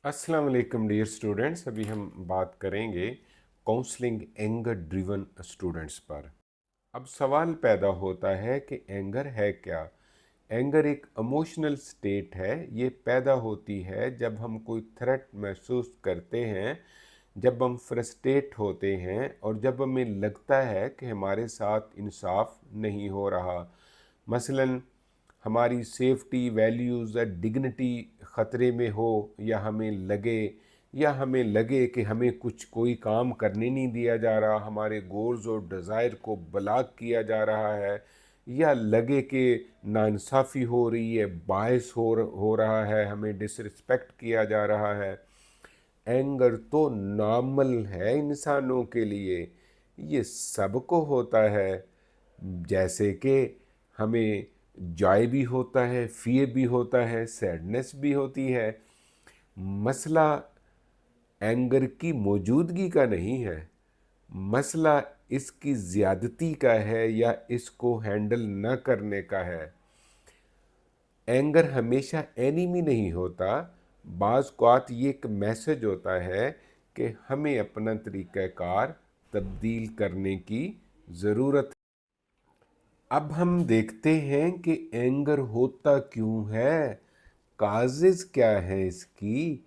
अस्सलाम वालेकुम dear students. अभी हम बात करेंगे काउंसलिंग एंगर ड्रिवन स्टूडेंट्स पर। अब सवाल पैदा होता है कि एंगर है क्या। एंगर एक इमोशनल स्टेट है। ये पैदा होती है जब हम कोई थ्रेट महसूस करते हैं, जब हम फ्रस्ट्रेट होते हैं और जब हमें लगता है कि हमारे साथ इंसाफ नहीं हो रहा। मसलन हमारी सेफ्टी, वैल्यूज़ या डिग्निटी ख़तरे में हो, या हमें लगे कि हमें कोई काम करने नहीं दिया जा रहा, हमारे गोल्स और डिज़ायर को ब्लॉक किया जा रहा है, या लगे कि नाइंसाफ़ी हो रही है, बायस हो रहा है, हमें डिसरिस्पेक्ट किया जा रहा है। एंगर तो नॉर्मल है इंसानों के लिए, ये सबको होता है। जैसे कि हमें जॉय भी होता है, फियर भी होता है, सैडनेस भी होती है। मसला एंगर की मौजूदगी का नहीं है, मसला इसकी ज़्यादती का है या इसको हैंडल न करने का है। एंगर हमेशा एनिमी नहीं होता। बाज़ औक़ात ये एक मैसेज होता है कि हमें अपना तरीक़ाकार तब्दील करने की ज़रूरत है। अब हम देखते हैं कि एंगर होता क्यों है, काजेज़ क्या हैं इसकी।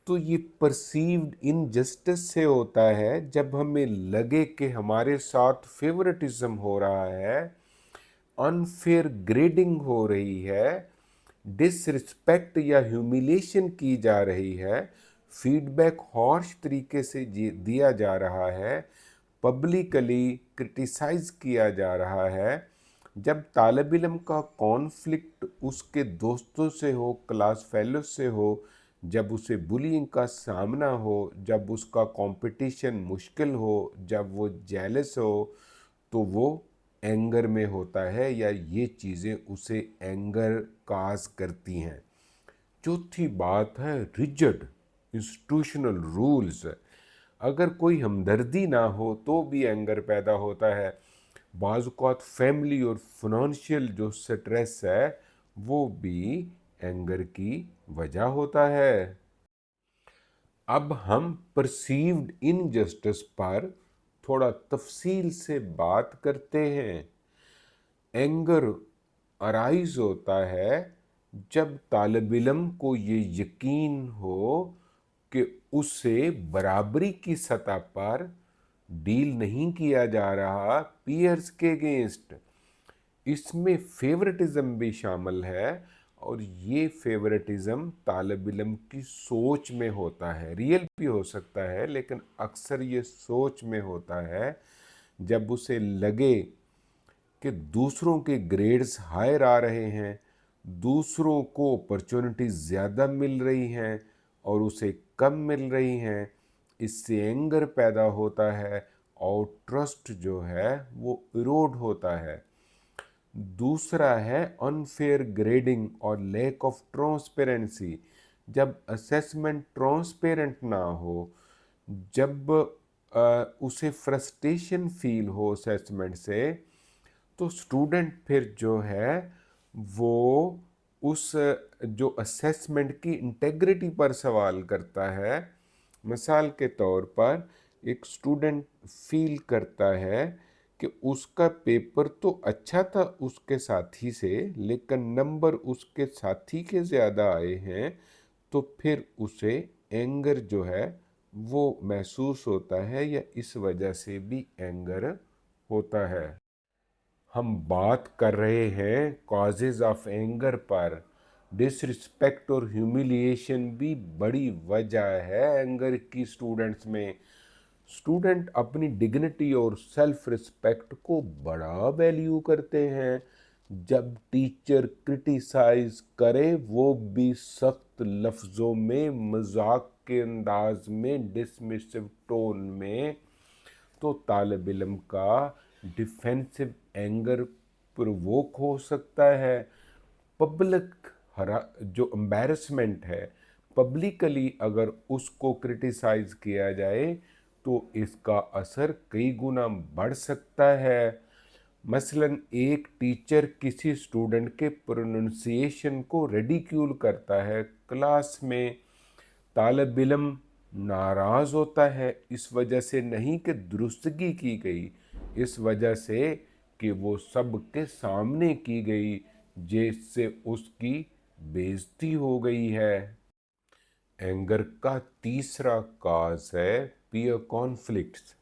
तो ये परसीव्ड इनजस्टिस से होता है, जब हमें लगे कि हमारे साथ फेवरेटिज्म हो रहा है, अनफेयर ग्रेडिंग हो रही है, डिसरिस्पेक्ट या ह्यूमिलेशन की जा रही है, फीडबैक हॉर्श तरीके से दिया जा रहा है, पब्लिकली क्रिटिसाइज किया जा रहा है। जब तालिब इल्म का कॉन्फ्लिक्ट उसके दोस्तों से हो, क्लास फेलो से हो, जब उसे बुलिंग का सामना हो, जब उसका कंपटीशन मुश्किल हो, जब वो जेलस हो, तो वो एंगर में होता है या ये चीज़ें उसे एंगर काज करती हैं। चौथी बात है रिजिड इंस्टीट्यूशनल रूल्स। अगर कोई हमदर्दी ना हो तो भी एंगर पैदा होता है। बाज़ औक़ात फैमिली और फिनंशियल जो स्ट्रेस है वो भी एंगर की वजह होता है। अब हम परसीव्ड इनजस्टिस पर थोड़ा तफसील से बात करते हैं। एंगर अराइज होता है जब तालिब इल्म को ये यकीन हो कि उसे बराबरी की सतह पर डील नहीं किया जा रहा पीयर्स के अगेंस्ट। इसमें फेवरेटिज्म भी शामिल है, और ये फेवरेटिज्म तालिब इल्म की सोच में होता है। रियल भी हो सकता है लेकिन अक्सर ये सोच में होता है। जब उसे लगे कि दूसरों के ग्रेड्स हायर आ रहे हैं, दूसरों को अपॉर्चुनिटीज़ ज़्यादा मिल रही हैं और उसे कम मिल रही हैं, इससे एंगर पैदा होता है और ट्रस्ट जो है वो इरोड होता है। दूसरा है अनफेयर ग्रेडिंग और लैक ऑफ ट्रांसपेरेंसी। जब असेसमेंट ट्रांसपेरेंट ना हो, जब उसे फ्रस्ट्रेशन फील हो असेसमेंट से, तो स्टूडेंट फिर जो है वो उस जो असेसमेंट की इंटेग्रिटी पर सवाल करता है। मिसाल के तौर पर एक स्टूडेंट फील करता है कि उसका पेपर तो अच्छा था उसके साथी से, लेकिन नंबर उसके साथी के ज़्यादा आए हैं, तो फिर उसे एंगर जो है वो महसूस होता है, या इस वजह से भी एंगर होता है। हम बात कर रहे हैं कॉजेज़ ऑफ एंगर पर। डिसरिस्पेक्ट और ह्यूमिलिएशन भी बड़ी वजह है एंगर की स्टूडेंट्स में। स्टूडेंट अपनी डिग्निटी और सेल्फ रिस्पेक्ट को बड़ा वैल्यू करते हैं। जब टीचर क्रिटिसाइज करे वो भी सख्त लफ्ज़ों में, मजाक के अंदाज में, डिसमिसिव टोन में, तो तालिब इल्म का डिफेंसिव एंगर प्रोवोक हो सकता है। पब्लिक जो एम्बैरसमेंट है, पब्लिकली अगर उसको क्रिटिसाइज किया जाए तो इसका असर कई गुना बढ़ सकता है। मसलन एक टीचर किसी स्टूडेंट के प्रोनंसिएशन को रेडिक्यूल करता है क्लास में, طالب علم ناراض ہوتا ہے اس وجہ سے نہیں کہ درستگی کی گئی، اس وجہ سے کہ وہ سب کے سامنے کی گئی جس سے اس کی بےعزتی ہو گئی ہے۔ اینگر کا تیسرا کاز ہے پیئر کانفلکٹس۔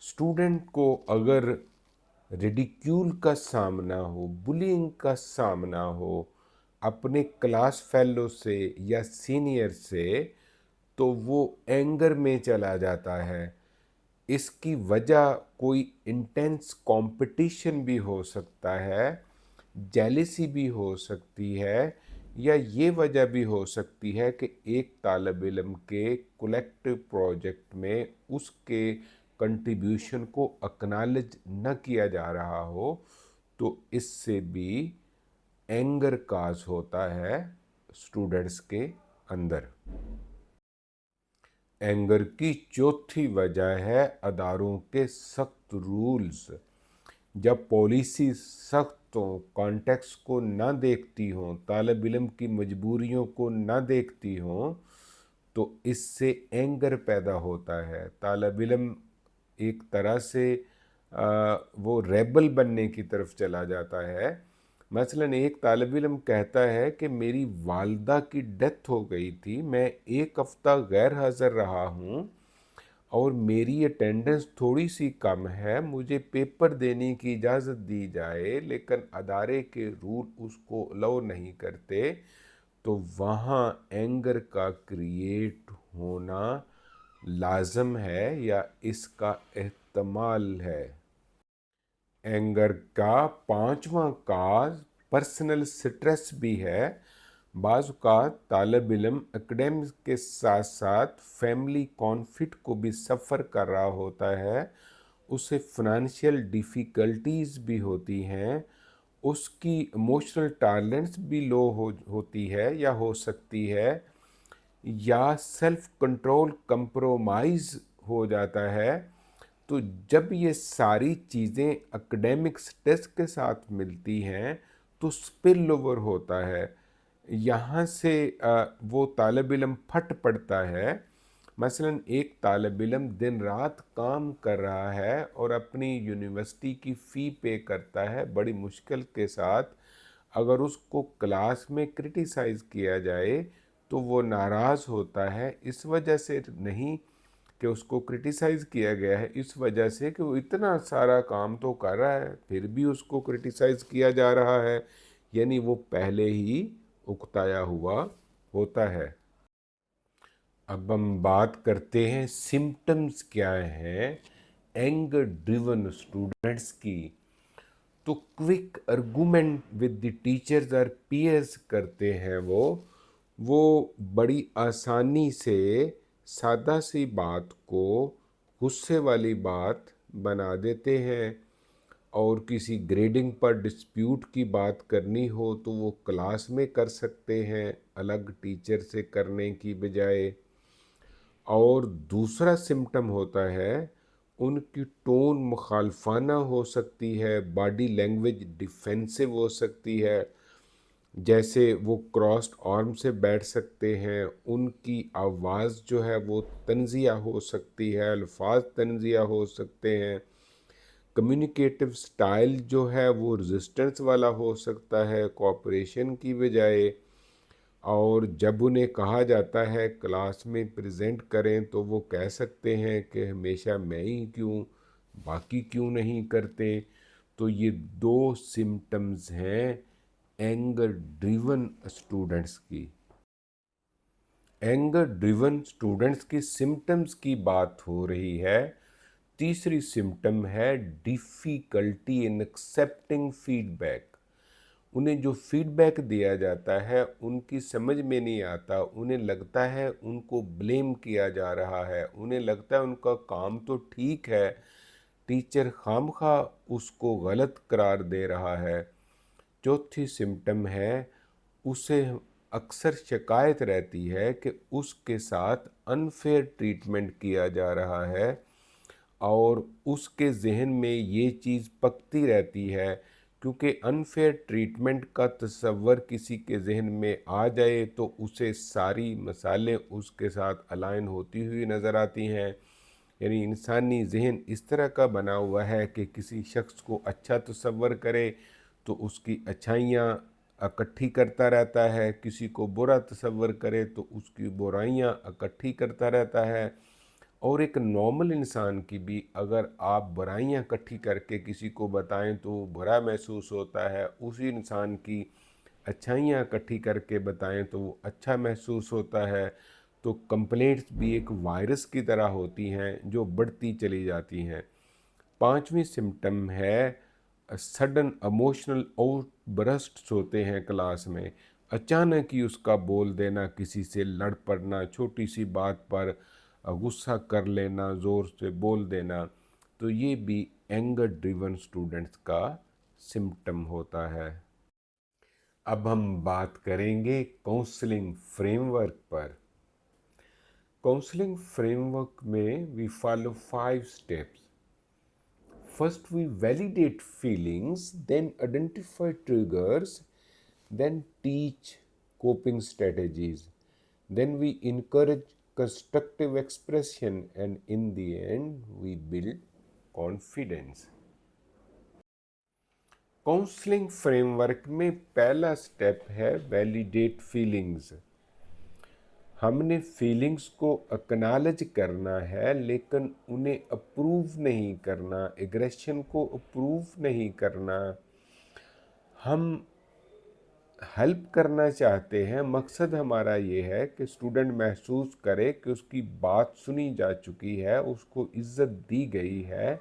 اسٹوڈنٹ کو اگر ریڈیکیول کا سامنا ہو، بلینگ کا سامنا ہو اپنے کلاس فیلو سے یا سینئر سے، تو وہ اینگر میں چلا جاتا ہے۔ اس کی وجہ کوئی انٹینس کمپٹیشن بھی ہو سکتا ہے، جیلیسی بھی ہو سکتی ہے، یا یہ وجہ بھی ہو سکتی ہے کہ ایک طالب علم کے کولیکٹیو پروجیکٹ میں اس کے کنٹریبیوشن کو اکنالج نہ کیا جا رہا ہو، تو اس سے بھی اینگر کاز ہوتا ہے اسٹوڈنٹس کے اندر۔ اینگر کی چوتھی وجہ ہے اداروں کے سخت رولز۔ جب پالیسی سخت ہوں، کانٹیکس کو نہ دیکھتی ہوں، طالب علم کی مجبوریوں کو نہ دیکھتی ہوں، تو اس سے اینگر پیدا ہوتا ہے۔ طالب علم ایک طرح سے وہ ریبل بننے کی طرف چلا جاتا ہے۔ مثلاً ایک طالب علم کہتا ہے کہ میری والدہ کی ڈیتھ ہو گئی تھی، میں 1 ہفتہ غیر حاضر رہا ہوں اور میری اٹینڈنس تھوڑی سی کم ہے، مجھے پیپر دینے کی اجازت دی جائے، لیکن ادارے کے رول اس کو الاؤ نہیں کرتے، تو وہاں اینگر کا کریٹ ہونا لازم ہے یا اس کا احتمال ہے۔ اینگر کا پانچواں کاز پرسنل سٹریس بھی ہے۔ بعض اوقات طالب علم اکیڈمکس کے ساتھ ساتھ فیملی کانفلکٹ کو بھی سفر کر رہا ہوتا ہے، اسے فنانشیل ڈیفیکلٹیز بھی ہوتی ہیں، اس کی ایموشنل ٹالرنس بھی لو ہوتی ہے یا ہو سکتی ہے، یا سیلف کنٹرول کمپرومائز ہو جاتا ہے۔ تو جب یہ ساری چیزیں اکیڈیمک سٹریس کے ساتھ ملتی ہیں تو سپل اوور ہوتا ہے، یہاں سے وہ طالب علم پھٹ پڑتا ہے۔ مثلاً ایک طالب علم دن رات کام کر رہا ہے اور اپنی یونیورسٹی کی فی پے کرتا ہے بڑی مشکل کے ساتھ، اگر اس کو کلاس میں کرٹیسائز کیا جائے تو وہ ناراض ہوتا ہے، اس وجہ سے نہیں کہ اس کو کرٹیسائز کیا گیا ہے، اس وجہ سے کہ وہ اتنا سارا کام تو کر رہا ہے پھر بھی اس کو کرٹیسائز کیا جا رہا ہے، یعنی وہ پہلے ہی اکتایا ہوا ہوتا ہے۔ اب ہم بات کرتے ہیں سمٹمز کیا ہیں اینگر ڈریون اسٹوڈنٹس کی۔ تو کوئک ارگومنٹ ود دی ٹیچرز اور پیئرز کرتے ہیں، وہ بڑی آسانی سے سادہ سی بات کو غصے والی بات بنا دیتے ہیں، اور کسی گریڈنگ پر ڈسپیوٹ کی بات کرنی ہو تو وہ کلاس میں کر سکتے ہیں الگ ٹیچر سے کرنے کی بجائے۔ اور دوسرا سمٹم ہوتا ہے ان کی ٹون مخالفانہ ہو سکتی ہے، باڈی لینگویج ڈیفینسو ہو سکتی ہے، جیسے وہ کراسڈ آرم سے بیٹھ سکتے ہیں، ان کی آواز جو ہے وہ طنزیہ ہو سکتی ہے، الفاظ طنزیہ ہو سکتے ہیں، کمیونیکیٹو سٹائل جو ہے وہ ریزسٹنس والا ہو سکتا ہے کوآپریشن کی بجائے، اور جب انہیں کہا جاتا ہے کلاس میں پریزنٹ کریں تو وہ کہہ سکتے ہیں کہ ہمیشہ میں ہی کیوں، باقی کیوں نہیں کرتے۔ تو یہ 2 سمٹمز ہیں اینگر ڈریون اسٹوڈنٹس کی۔ اینگر ڈریون اسٹوڈنٹس کی سمٹمز کی بات ہو رہی ہے۔ تیسری سمٹم ہے difficulty in accepting feedback. انہیں جو فیڈ بیک دیا جاتا ہے ان کی سمجھ میں نہیں آتا، انہیں لگتا ہے ان کو بلیم کیا جا رہا ہے، انہیں لگتا ہے ان کا کام تو ٹھیک ہے، ٹیچر خام خواہ اس کو غلط قرار دے رہا ہے۔ چوتھی سمٹم ہے اسے اکثر شکایت رہتی ہے کہ اس کے ساتھ انفیئر ٹریٹمنٹ کیا جا رہا ہے، اور اس کے ذہن میں یہ چیز پکتی رہتی ہے क्योंकि अनफेयर ट्रीटमेंट का तस्वर किसी के जहन में आ जाए तो उसे सारी मसालें उसके साथ अलाइन होती हुई नज़र आती हैं। यानी इंसानी जहन इस तरह का बना हुआ है कि किसी शख्स को अच्छा तस्वर करे तो उसकी अच्छाइयाँ इकट्ठी करता रहता है, किसी को बुरा तस्वर करे तो उसकी बुराइयाँ इकट्ठी करता रहता है। और एक नॉर्मल इंसान की भी अगर आप बुराइयां इकट्ठी करके किसी को बताएं तो वो बुरा महसूस होता है, उसी इंसान की अच्छाइयां इकट्ठी करके बताएं तो वो अच्छा महसूस होता है। तो कंप्लेंट्स भी एक वायरस की तरह होती हैं जो बढ़ती चली जाती हैं। पांचवी सिम्टम है सडन इमोशनल आउटबर्स्ट्स होते हैं क्लास में। अचानक ही उसका बोल देना, किसी से लड़ पड़ना, छोटी सी बात पर गुस्सा कर लेना, ज़ोर से बोल देना, तो ये भी एंगर ड्रिवन स्टूडेंट्स का सिम्टम होता है। अब हम बात करेंगे काउंसलिंग फ्रेमवर्क पर। काउंसलिंग फ्रेमवर्क में we follow 5 steps. First, we validate feelings, then identify triggers, then teach coping strategies. Then we encourage constructive expression, and in the end, we build confidence. Counselling framework में पहला step है validate feelings. हमने feelings को acknowledge करना है, लेकिन उन्हें approve नहीं करना, एग्रेशन को अप्रूव नहीं करना। हम हेल्प करना चाहते हैं, मकसद हमारा ये है कि स्टूडेंट महसूस करे कि उसकी बात सुनी जा चुकी है, उसको इज्जत दी गई है।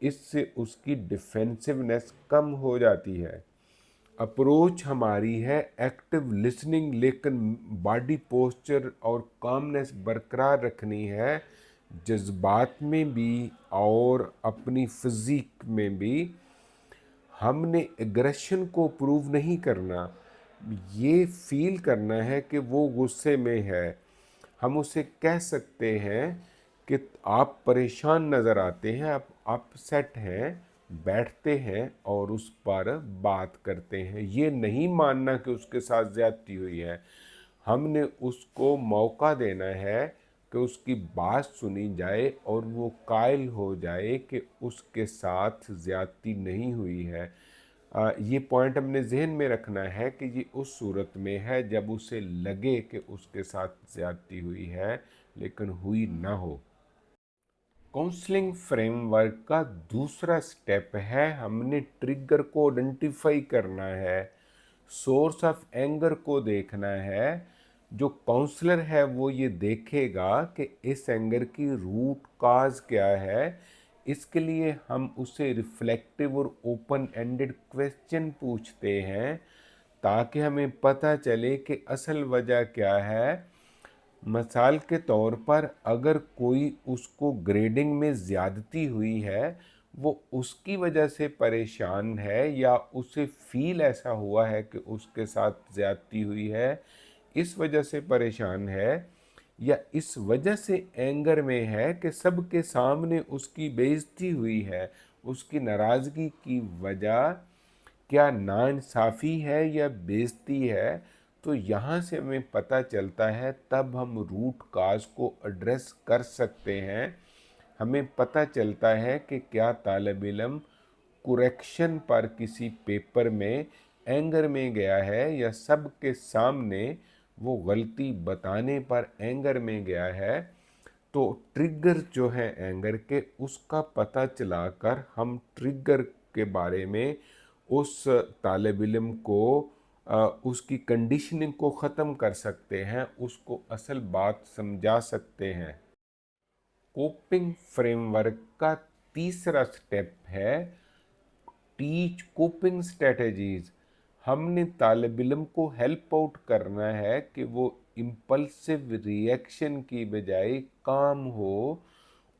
इससे उसकी डिफेंसिवनेस कम हो जाती है। अप्रोच हमारी है एक्टिव लिसनिंग, लेकिन बॉडी पोस्चर और कामनेस बरकरार रखनी है, जज्बात में भी और अपनी फिजिक में भी। हमने एग्रेशन को प्रूव नहीं करना, ये फील करना है कि वो गुस्से में है। हम उसे कह सकते हैं कि आप परेशान नज़र आते हैं, आप अपसेट हैं, बैठते हैं और उस पर बात करते हैं। ये नहीं मानना कि उसके साथ ज़्यादती हुई है। हमने उसको मौका देना है कि उसकी बात सुनी जाए और वो कायल हो जाए कि उसके साथ ज़्यादती नहीं हुई है। ये पॉइंट हमने जहन में रखना है कि ये उस सूरत में है जब उसे लगे कि उसके साथ ज़्यादती हुई है, लेकिन हुई ना हो। काउंसलिंग फ्रेमवर्क का दूसरा स्टेप है, हमने ट्रिगर को आइडेंटिफाई करना है, सोर्स ऑफ एंगर को देखना है। जो काउंसलर है वो ये देखेगा कि इस एंगर की रूट काज क्या है। इसके लिए हम उसे रिफ्लेक्टिव और ओपन एंडेड क्वेश्चन पूछते हैं ताकि हमें पता चले कि असल वजह क्या है। मिसाल के तौर पर अगर कोई उसको ग्रेडिंग में ज़्यादती हुई है, वो उसकी वजह से परेशान है या उसे फील ऐसा हुआ है कि उसके साथ ज़्यादती हुई है, इस वजह से परेशान है, या इस वजह से एंगर में है कि सबके सामने उसकी बेइज्जती हुई है, उसकी नाराज़गी की वजह क्या नाइंसाफ़ी है या बेइज्जती है, तो यहाँ से हमें पता चलता है, तब हम रूट काज को एड्रेस कर सकते हैं। हमें पता चलता है कि क्या तालिब इल्म कुरेक्शन पर किसी पेपर में एंगर में गया है या सबके सामने वो गलती बताने पर एंगर में गया है। तो ट्रिगर जो है एंगर के, उसका पता चलाकर हम ट्रिगर के बारे में उस तालिब इल्म को उसकी कंडीशनिंग को ख़त्म कर सकते हैं, उसको असल बात समझा सकते हैं। कोपिंग फ्रेमवर्क का तीसरा स्टेप है टीच कोपिंग स्ट्रेटजीज। हमने तालिब इल्म को हेल्प आउट करना है कि वो इम्पल्सिव रिएक्शन की बजाय काम हो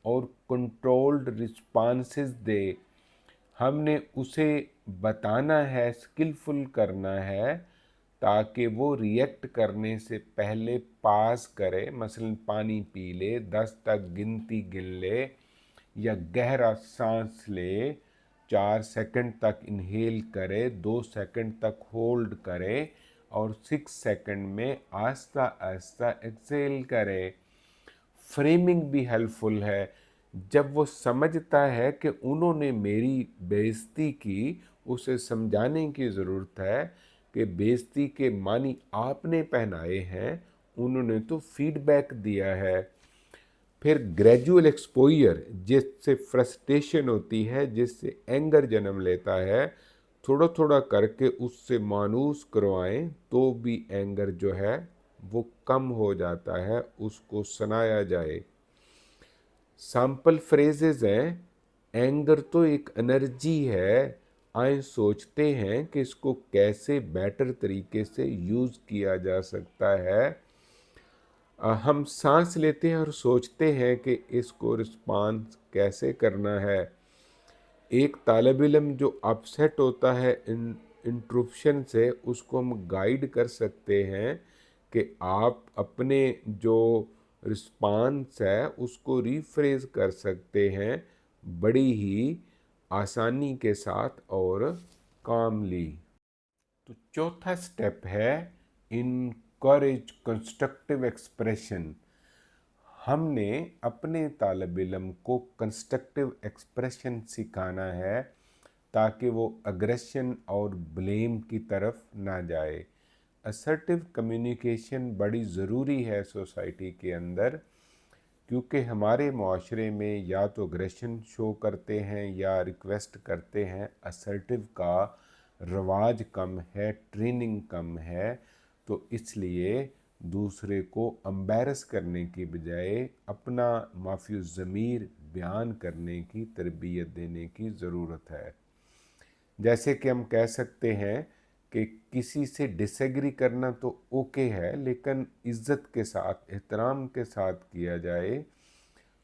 और कंट्रोल्ड रिस्पॉन्सेस दे। हमने उसे बताना है, स्किलफुल करना है, ताकि वो रिएक्ट करने से पहले पास करे। मसलन पानी पी ले, 10 तक गिनती गिन ले या गहरा सांस ले, 4 सेकंड तक इनहेल करे, 2 सेकंड तक होल्ड करे और 6 सेकंड में आहिस्ता आहिस्ता एक्सेल करे। फ्रेमिंग भी हेल्पफुल है। जब वो समझता है कि उन्होंने मेरी बेइज्जती की, उसे समझाने की ज़रूरत है कि बेइज्जती के मानी आपने पहनाए हैं, उन्होंने तो फीडबैक दिया है। फिर ग्रेजुअल एक्सपोजर, जिससे फ्रस्ट्रेशन होती है, जिससे एंगर जन्म लेता है, थोड़ा थोड़ा करके उससे मानूस करवाएं तो भी एंगर जो है वो कम हो जाता है, उसको सुनाया जाए। सैम्पल फ्रेजेस हैं, एंगर तो एक एनर्जी है, आए सोचते हैं कि इसको कैसे बेटर तरीके से यूज़ किया जा सकता है। हम सांस लेते हैं और सोचते हैं कि इसको रिस्पॉन्स कैसे करना है। एक तालिब इल्म जो अपसेट होता है इंट्रप्शन से, उसको हम गाइड कर सकते हैं कि आप अपने जो रिस्पॉन्स है उसको रीफ्रेज कर सकते हैं बड़ी ही आसानी के साथ और कामली। तो चौथा स्टेप है इनकरेज कंस्ट्रक्टिव एक्सप्रेशन। हमने अपने तालिब इल्म को कंस्ट्रक्टिव एक्सप्रेशन सिखाना है ताकि वो अग्रेशन और ब्लेम की तरफ ना जाए। असर्टिव कम्युनिकेशन बड़ी ज़रूरी है सोसाइटी के अंदर, क्योंकि हमारे माशरे में या तो अग्रेशन शो करते हैं या रिक्वेस्ट करते हैं। असर्टिव का रवाज कम है, ट्रेनिंग कम है, तो इसलिए दूसरे को एम्बैरस करने की बजाय अपना माफ़ी ज़मीर बयान करने की तरबियत देने की ज़रूरत है। जैसे कि हम कह सकते हैं कि किसी से डिसएग्री करना तो ओके है, लेकिन इज़्ज़त के साथ, एहतराम के साथ किया जाए,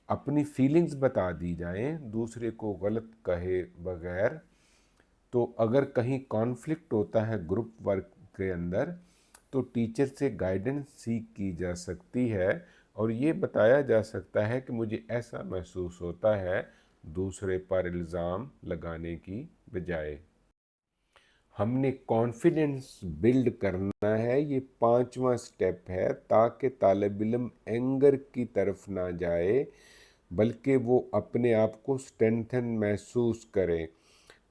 अपनी फीलिंग्स बता दी जाएं, दूसरे को गलत कहे बगैर। तो अगर कहीं कॉन्फ्लिक्ट होता है ग्रुप वर्क के अंदर, तो टीचर से गाइडेंस सीख की जा सकती है और ये बताया जा सकता है कि मुझे ऐसा महसूस होता है, दूसरे पर इल्ज़ाम लगाने की बजाय। हमने कॉन्फिडेंस बिल्ड करना है, ये 5वां स्टेप है, ताकि तालिब इल्म एंगर की तरफ ना जाए बल्कि वो अपने आप को स्ट्रेंथन महसूस करे।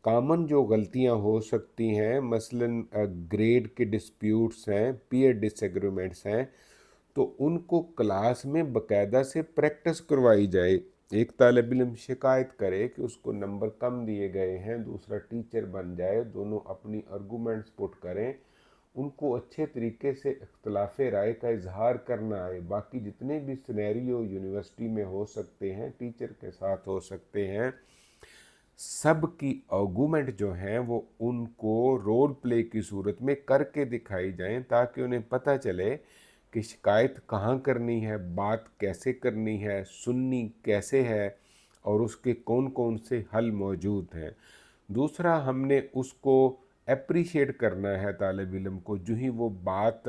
कॉमन जो गलतियां हो सकती हैं, मसलन ग्रेड के डिस्प्यूट्स हैं, पीयर डिसएग्रीमेंट्स हैं, तो उनको क्लास में बाकायदा से प्रैक्टिस करवाई जाए। एक तालिब इल्म शिकायत करे कि उसको नंबर कम दिए गए हैं, दूसरा टीचर बन जाए, दोनों अपनी आर्गूमेंट्स पुट करें, उनको अच्छे तरीके से इख्तलाफ राय का इजहार करना है। बाकी जितने भी सिनेरियो यूनिवर्सिटी में हो सकते हैं, टीचर के साथ हो सकते हैं, सब की आर्गूमेंट जो हैं वो उनको रोल प्ले की सूरत में करके दिखाई जाएं, ताकि उन्हें पता चले कि शिकायत कहाँ करनी है, बात कैसे करनी है, सुननी कैसे है और उसके कौन कौन से हल मौजूद हैं। दूसरा, हमने उसको अप्रिशिएट करना है तालिब इल्म को। जो ही वो बात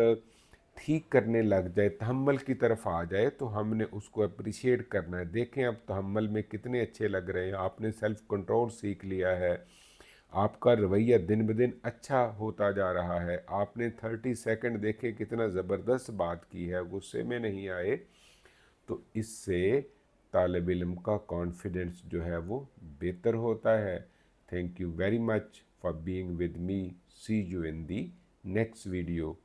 ठीक करने लग जाए, तहम्मुल की तरफ आ जाए, तो हमने उसको अप्रिशिएट करना है। देखें अब तहम्मुल में कितने अच्छे लग रहे हैं, आपने सेल्फ कंट्रोल सीख लिया है, आपका रवैया दिन ब दिन अच्छा होता जा रहा है, आपने 30 सेकंड देखे कितना ज़बरदस्त बात की है, गुस्से में नहीं आए। तो इससे तालिब इल्म का कॉन्फिडेंस जो है वो बेहतर होता है। Thank you very much for being with me. See you in the next video.